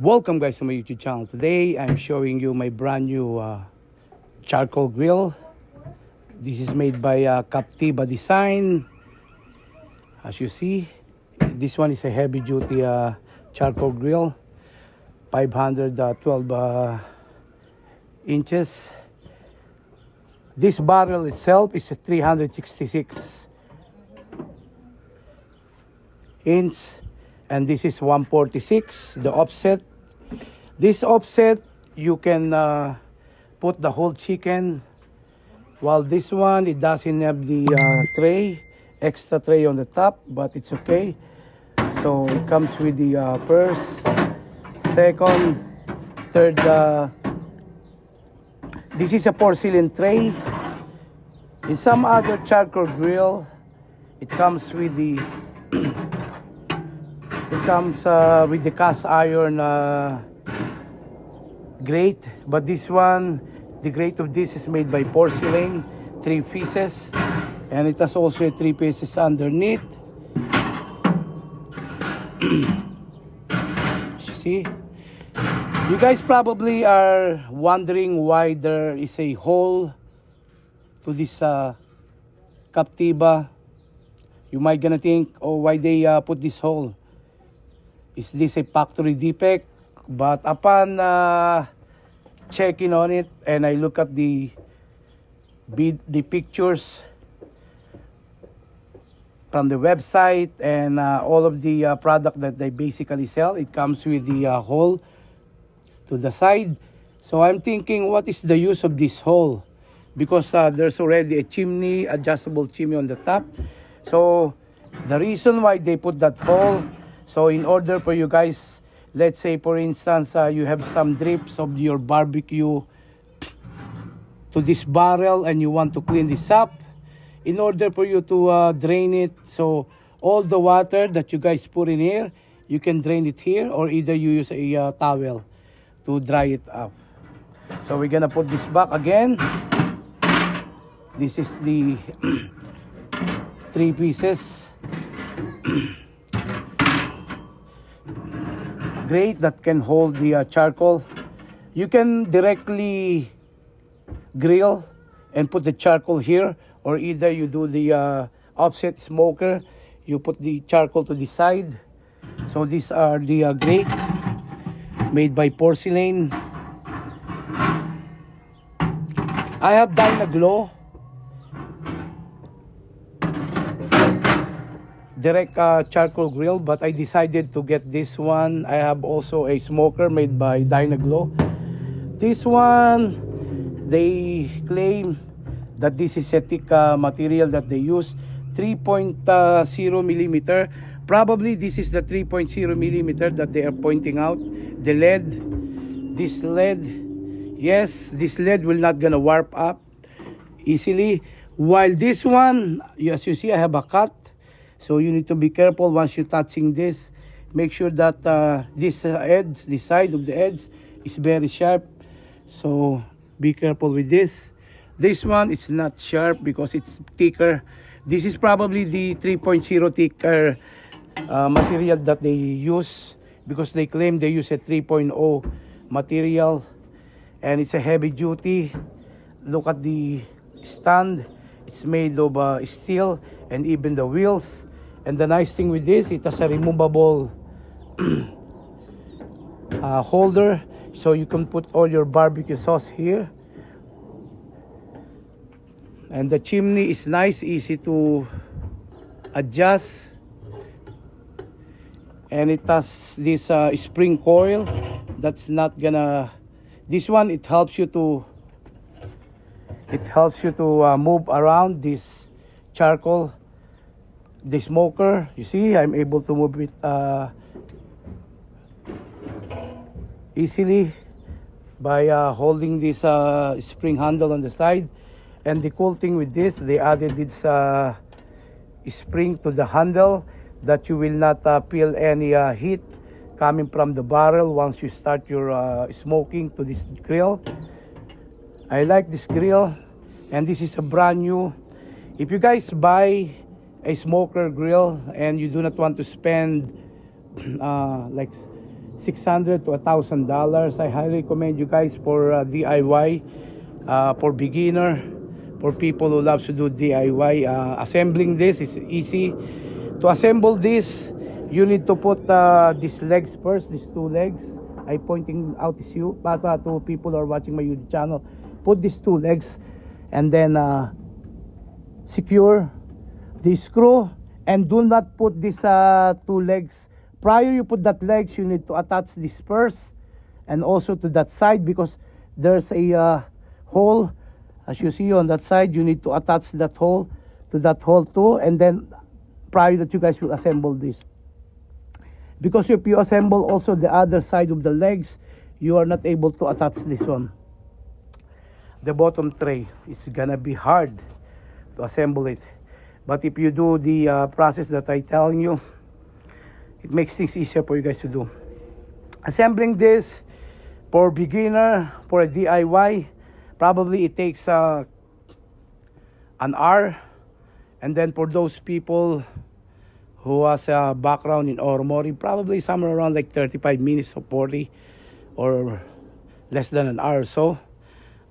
Welcome guys to my YouTube channel. Today I'm showing you my brand new charcoal grill. This is made by Captiva Design. As you see, this one is a heavy duty charcoal grill, 512 inches. This barrel itself is a 366 inch, and this is 146 the offset. This offset you can put the whole chicken, while this one it doesn't have the extra tray on the top, but it's okay. So it comes with the first, second, third. This is a porcelain tray. In some other charcoal grill it comes with the cast iron grate, but this one, the grate of this is made by porcelain, 3 pieces, and it has also 3 pieces underneath. See, you guys probably are wondering why there is a hole to this Captiva. You might gonna think, oh, why they put this hole? Is this a factory defect? But upon checking on it, and I look at the pictures from the website and all of the product that they basically sell, it comes with the hole to the side. So I'm thinking, what is the use of this hole? Because there's already a chimney, adjustable chimney on the top. So the reason why they put that hole, so in order for you guys, let's say for instance you have some drips of your barbecue to this barrel and you want to clean this up, in order for you to drain it, so all the water that you guys put in here, you can drain it here, or either you use a towel to dry it up. So we're gonna put this back again. This is the 3 pieces grate that can hold the charcoal. You can directly grill and put the charcoal here, or either you do the offset smoker, you put the charcoal to the side. So these are the grate made by porcelain. I have Dynaglow direct charcoal grill, but I decided to get this one. I have also a smoker made by Dynaglow. This one, they claim that this is a thick material that they use, 3.0 millimeter. Probably this is the 3.0 millimeter that they are pointing out. The lead, this lead, yes, this lead will not gonna warp up easily, while this one, as you see, I have a cut. So you need to be careful once you're touching this. Make sure that this edge, the side of the edge, is very sharp. So be careful with this. This one is not sharp because it's thicker. This is probably the 3.0 thicker material that they use, because they claim they use a 3.0 material, and it's a heavy duty. Look at the stand. It's made of steel, and even the wheels. And the nice thing with this, it has a removable holder, so you can put all your barbecue sauce here. And the chimney is nice, easy to adjust, and it has this spring coil that's not gonna, this one, it helps you to move around this charcoal, the smoker. You see, I'm able to move it easily by holding this spring handle on the side. And the cool thing with this, they added this spring to the handle, that you will not feel any heat coming from the barrel once you start your smoking to this grill. I like this grill, and this is a brand new. If you guys buy a smoker grill and you do not want to spend like $600 to $1,000. I highly recommend you guys for DIY, for beginner, for people who love to do DIY. Assembling this is easy. To assemble this, you need to put these legs first, these two legs. I pointing out is you, but to people who are watching my YouTube channel, put these two legs and then secure the screw, and do not put these two legs. Prior you put that legs, you need to attach this first, and also to that side, because there's a hole, as you see on that side. You need to attach that hole to that hole too, and then prior that you guys will assemble this. Because if you assemble also the other side of the legs, you are not able to attach this one, the bottom tray. It's gonna be hard to assemble it. But if you do the process that I telling you, it makes things easier for you guys to do. Assembling this for beginner, for a DIY, probably it takes an hour. And then for those people who has a background in automotive, probably somewhere around like 35 minutes or 40, or less than an hour or so.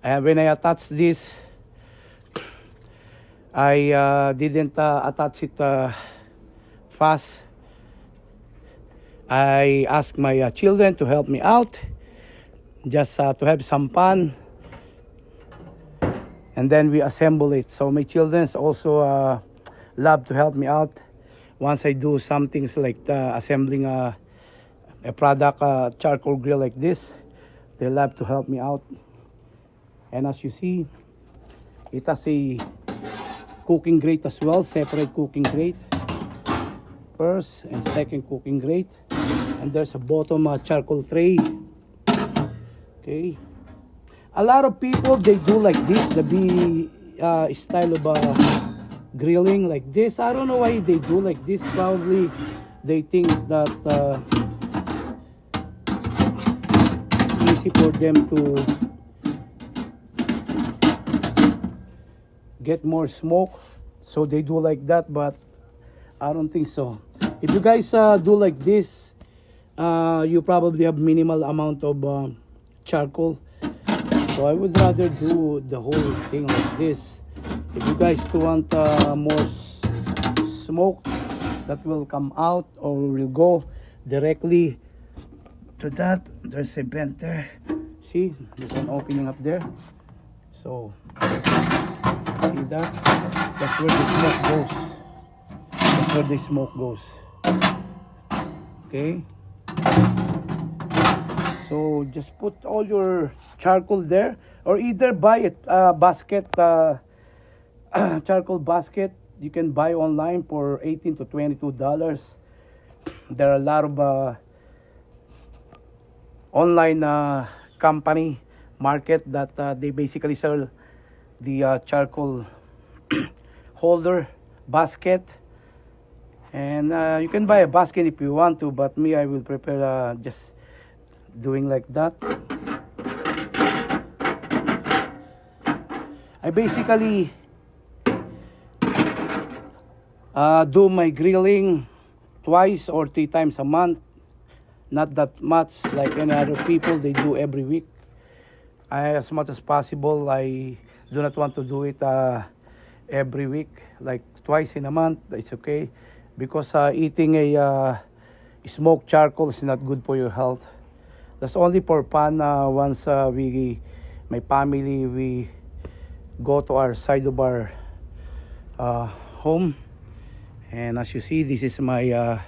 When I attached this, I didn't attach it fast. I asked my children to help me out, just to have some fun, and then we assemble it. So my children also love to help me out once I do some things like assembling a product, charcoal grill like this. They love to help me out. And as you see, it has a cooking grate as well, separate cooking grate, first and second cooking grate, and there's a bottom charcoal tray. Okay, a lot of people, they do like this, the B style of grilling like this. I don't know why they do like this. Probably they think that it's easy for them to get more smoke, so they do like that, but I don't think so. If you guys do like this, you probably have minimal amount of charcoal, so I would rather do the whole thing like this. If you guys want more smoke that will come out or will go directly to that, there's a vent there. See, there's an opening up there. So see that? That's where the smoke goes. That's where the smoke goes. Okay. So just put all your charcoal there, or either buy a basket, charcoal basket. You can buy online for $18 to $22. There are a lot of online company market that they basically sell the charcoal holder basket, and you can buy a basket if you want to, but me, I will prefer just doing like that. I basically do my grilling twice or 3 times a month, not that much like any other people, they do every week. As much as possible, I do not want to do it every week, like twice in a month. It's okay, because eating a smoked charcoal is not good for your health. That's only for fun. Once my family, we go to our side of our home, and as you see, this is my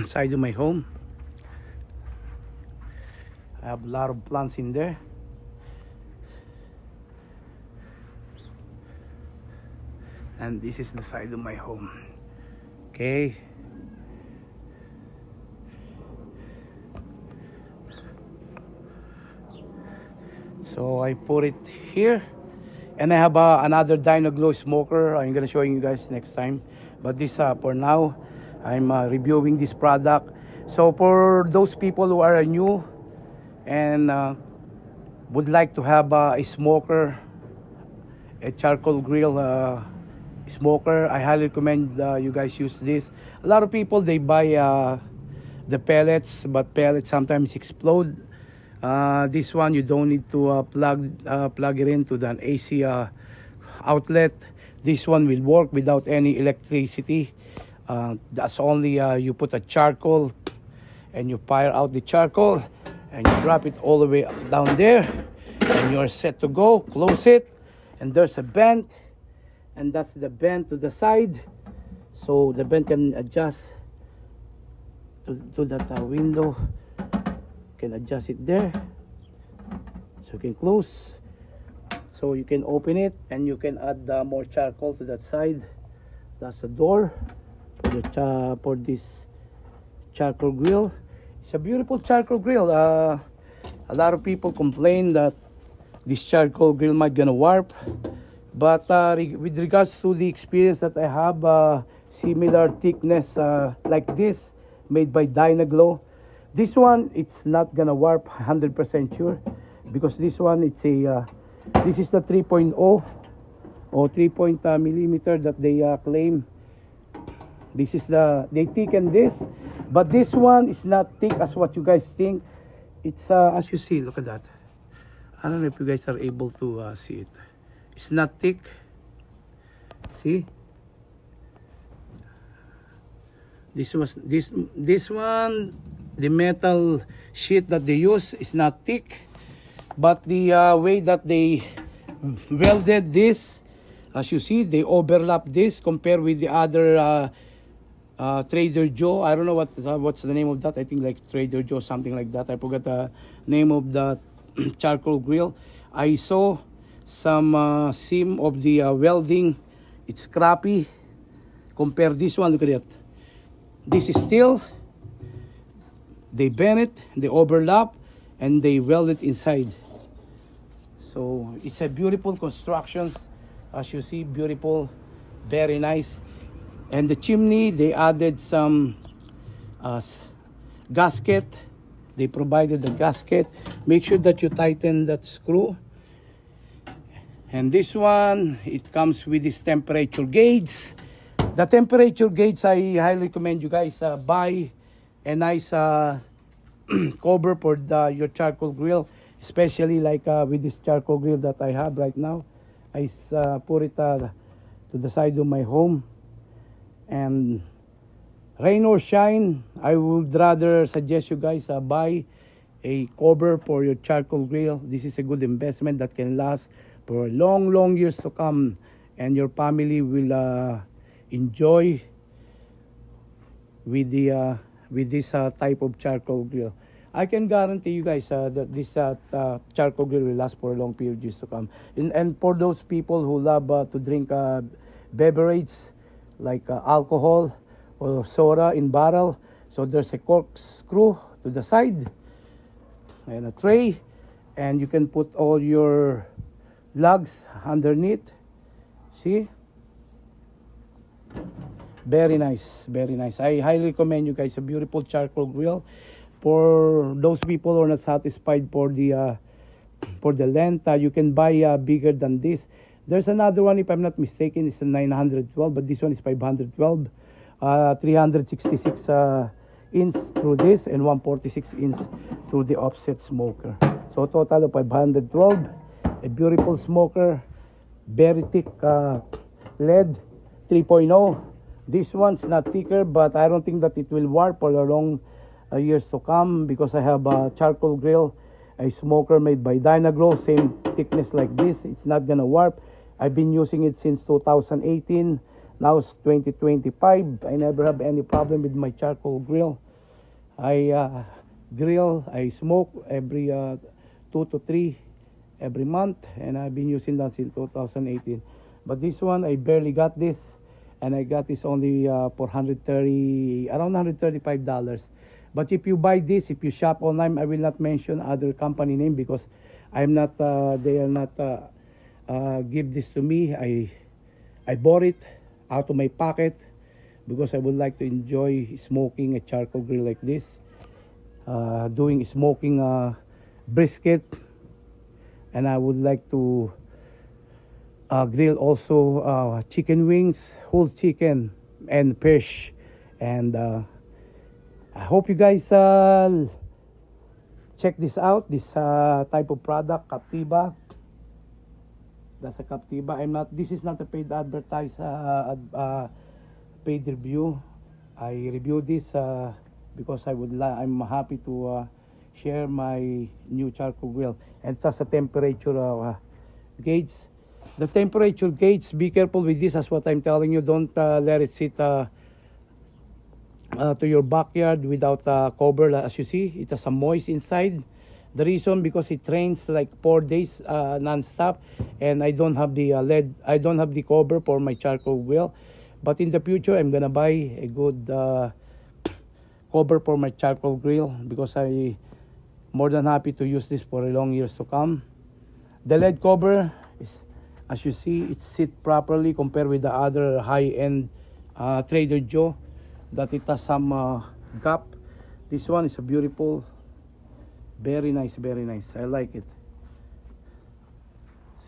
side of my home. I have a lot of plants in there. And this is the side of my home. Okay. So I put it here, and I have another Dynaglow smoker. I'm gonna show you guys next time, but this for now, I'm reviewing this product. So for those people who are new and would like to have a smoker, a charcoal grill smoker, I highly recommend you guys use this. A lot of people, they buy the pellets, but pellets sometimes explode. This one you don't need to plug it into the AC outlet. This one will work without any electricity. That's only you put a charcoal and you fire out the charcoal and you drop it all the way down there and you're set to go. Close it, and there's a vent, and that's the vent to the side, so the vent can adjust to that window. You can adjust it there, so you can close, so you can open it and you can add more charcoal to that side. That's the door for this charcoal grill. It's a beautiful charcoal grill. A lot of people complain that this charcoal grill might gonna warp, but with regards to the experience that I have, similar thickness like this made by Dynaglow, this one it's not gonna warp 100% sure, because this one it's a this is the 3.0 or 3 millimeter that they claim. This is they thicken this, but this one is not thick as what you guys think. It's as you see, look at that. I don't know if you guys are able to see it. It's not thick. See, this one, the metal sheet that they use is not thick, but the way that they welded this, as you see, they overlap this compared with the other Trader Joe. I don't know what's the name of that. I think like Trader Joe, something like that. I forgot the name of the charcoal grill. I saw some seam of the welding. It's crappy. Compare this one. Look at it. This is steel. They bend it, they overlap, and they weld it inside. So it's a beautiful constructions, as you see. Beautiful, very nice. And the chimney, they added some gasket. They provided the gasket. Make sure that you tighten that screw. And this one, it comes with this temperature gauge. The temperature gauge, I highly recommend you guys buy a nice cover for your charcoal grill, especially like with this charcoal grill that I have right now. I put it to the side of my home, and rain or shine, I would rather suggest you guys buy a cover for your charcoal grill. This is a good investment that can last for long years to come, and your family will enjoy with this type of charcoal grill. I can guarantee you guys that this charcoal grill will last for a long period years to come. And for those people who love to drink beverage like alcohol or soda in barrel, so there's a corkscrew to the side and a tray, and you can put all your lugs underneath. See, very nice, very nice. I highly recommend you guys a beautiful charcoal grill. For those people who are not satisfied for the length, you can buy bigger than this. There's another one, if I'm not mistaken, it's a 912, but this one is 512. 366 inch through this and 146 inch through the offset smoker. So total of 512. A beautiful smoker, very thick lead, 3.0. This one's not thicker, but I don't think that it will warp for a long years to come, because I have a charcoal grill, a smoker made by Dynaglow, same thickness like this. It's not gonna warp. I've been using it since 2018. Now it's 2025. I never have any problem with my charcoal grill. I grill, I smoke every 2 to 3 every month, and I've been using that since 2018. But this one, I barely got this, and I got this only for around $135. But if you buy this, if you shop online, I will not mention other company name, because I'm not they are not give this to me. I bought it out of my pocket because I would like to enjoy smoking a charcoal grill like this, doing smoking brisket, and I would like to grill also chicken wings, whole chicken and fish, and I hope you guys check this out, this type of product, Captiva. That's a Captiva. This is not a paid paid review. I reviewed this because I'm happy to share my new charcoal grill. And that's a temperature gauge. The temperature gauge, be careful with this, as what I'm telling you. Don't let it sit to your backyard without cover. As you see, it has a moist inside. The reason, because it rains like 4 days non-stop, and I don't have the I don't have the cover for my charcoal grill. But in the future, I'm gonna buy a good cover for my charcoal grill, because I more than happy to use this for a long years to come. The lead cover is, as you see, it sit properly compared with the other high-end Trader Joe, that it has some gap. This one is a beautiful, very nice, very nice. I like it.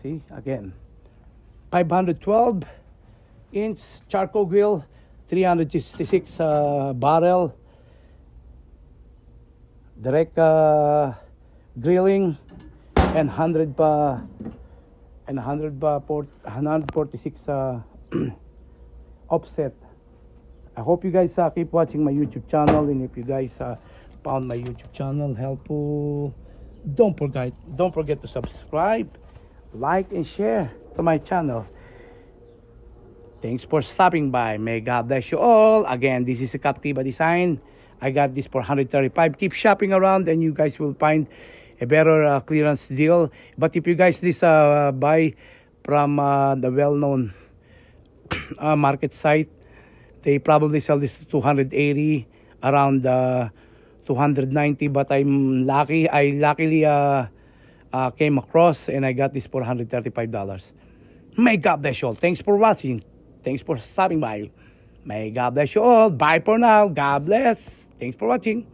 See, again, 512 inch charcoal grill, 366 barrel, direct grilling, and 146 offset. I hope you guys keep watching my YouTube channel, and if you guys found my YouTube channel helpful, don't forget to subscribe, like, and share to my channel. Thanks for stopping by. May God bless you all. Again, this is a Captiva design. I got this for $135. Keep shopping around and you guys will find a better clearance deal. But if you guys buy from the well-known market site, they probably sell this to 280, around 290. But I'm lucky. I luckily came across and I got this for $135. May God bless you all. Thanks for watching. Thanks for stopping by. May God bless you all. Bye for now. God bless. Thanks for watching.